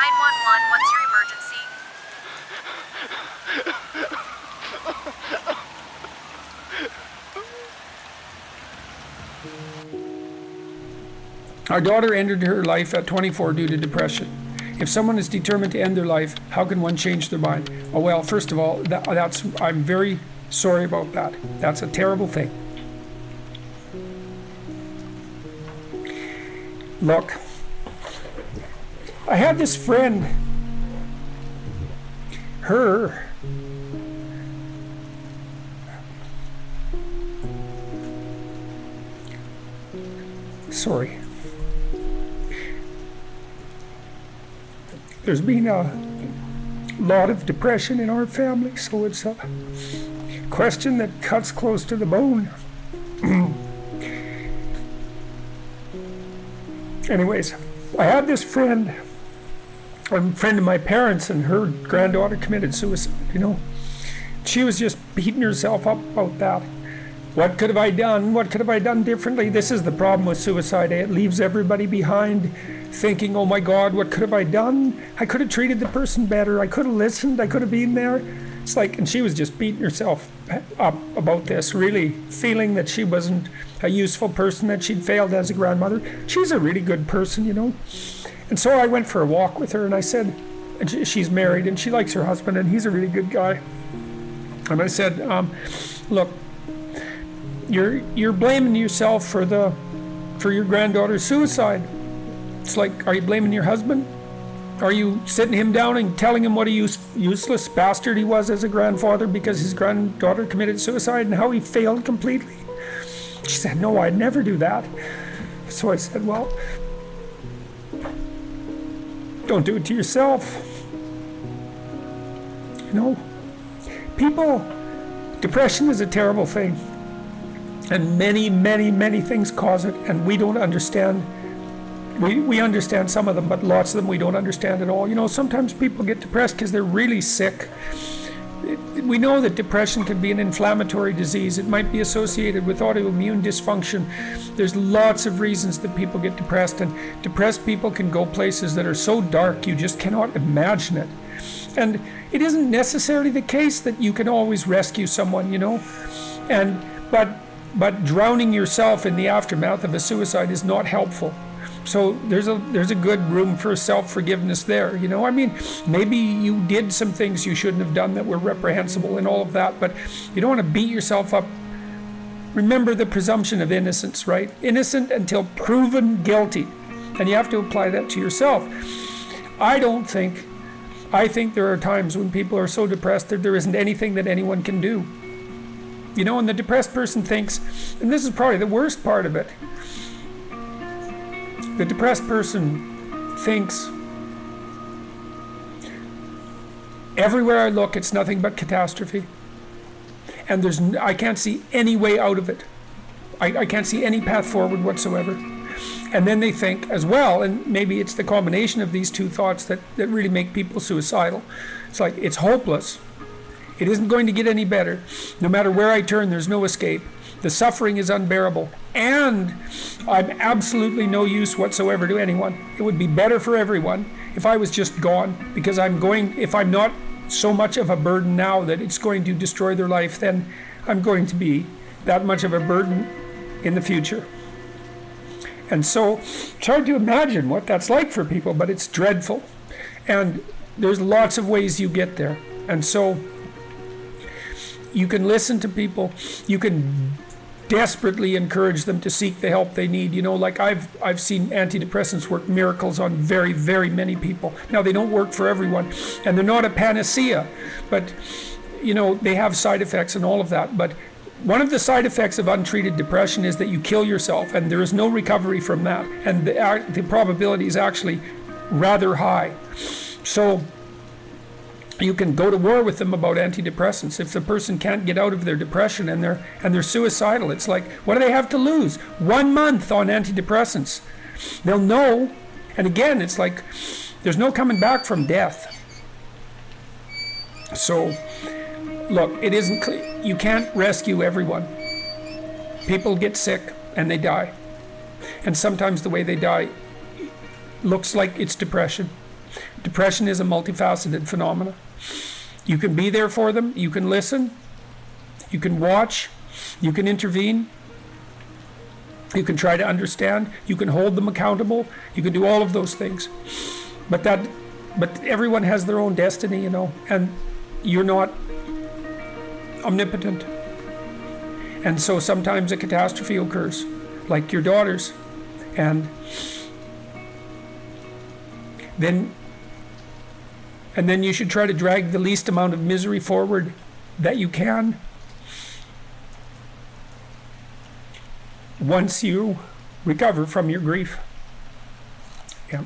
911, what's your emergency? Our daughter ended her life at 24 due to depression. If someone is determined to end their life, how can one change their mind? Oh, well, first of all, I'm very sorry about that. That's a terrible thing. Look, I had this friend, sorry. There's been a lot of depression in our family, so it's a question that cuts close to the bone. Anyways, I had this friend, a friend of my parents, and her granddaughter committed suicide, you know. She was just beating herself up about that. What could have I done? What could have I done differently? This is the problem with suicide. It leaves everybody behind thinking, oh my God, what could have I done? I could have treated the person better. I could have listened. I could have been there. It's like, and she was just beating herself up about this, really feeling that she wasn't a useful person, that she'd failed as a grandmother. She's a really good person, you know. And so I went for a walk with her, and I said, and she's married and she likes her husband and he's a really good guy. And I said, look, you're blaming yourself for your granddaughter's suicide. It's like, are you blaming your husband? Are you sitting him down and telling him what a useless bastard he was as a grandfather because his granddaughter committed suicide and how he failed completely? She said, no, I'd never do that. So I said, well, don't do it to yourself. You know, depression is a terrible thing. And many, many, many things cause it, and we don't understand. We understand some of them, but lots of them we don't understand at all. You know, sometimes people get depressed because they're really sick. We know that depression can be an inflammatory disease. It might be associated with autoimmune dysfunction. There's lots of reasons that people get depressed, and depressed people can go places that are so dark you just cannot imagine it. And it isn't necessarily the case that you can always rescue someone, you know. But drowning yourself in the aftermath of a suicide is not helpful. So there's a good room for self-forgiveness there, you know. I mean, maybe you did some things you shouldn't have done that were reprehensible and all of that, but you don't want to beat yourself up. Remember the presumption of innocence, right? Innocent until proven guilty. And you have to apply that to yourself. I think there are times when people are so depressed that there isn't anything that anyone can do. You know, and the depressed person thinks, and this is probably the worst part of it, the depressed person thinks, everywhere I look, it's nothing but catastrophe. And I can't see any way out of it. I can't see any path forward whatsoever. And then they think as well, and maybe it's the combination of these two thoughts that really make people suicidal. It's like, it's hopeless. It isn't going to get any better. No matter where I turn, there's no escape. The suffering is unbearable. And I'm absolutely no use whatsoever to anyone. It would be better for everyone if I was just gone, because if I'm not so much of a burden now that it's going to destroy their life, then I'm going to be that much of a burden in the future. And so it's hard to imagine what that's like for people, but it's dreadful. And there's lots of ways you get there. And so you can listen to people, you can desperately encourage them to seek the help they need. You know, like I've seen antidepressants work miracles on very, very many people. Now, they don't work for everyone, and they're not a panacea, but, you know, they have side effects and all of that. But one of the side effects of untreated depression is that you kill yourself, and there is no recovery from that. And the probability is actually rather high. So you can go to war with them about antidepressants. If the person can't get out of their depression and they're suicidal, it's like, what do they have to lose? 1 month on antidepressants. They'll know. And again, it's like, there's no coming back from death. So, look, it isn't clear. You can't rescue everyone. People get sick and they die. And sometimes the way they die looks like it's depression. Depression is a multifaceted phenomenon. You can be there for them, you can listen, you can watch, you can intervene, you can try to understand, you can hold them accountable, you can do all of those things. But everyone has their own destiny, you know, and you're not omnipotent. And so sometimes a catastrophe occurs, like your daughter's, and then you should try to drag the least amount of misery forward that you can once you recover from your grief. Yeah.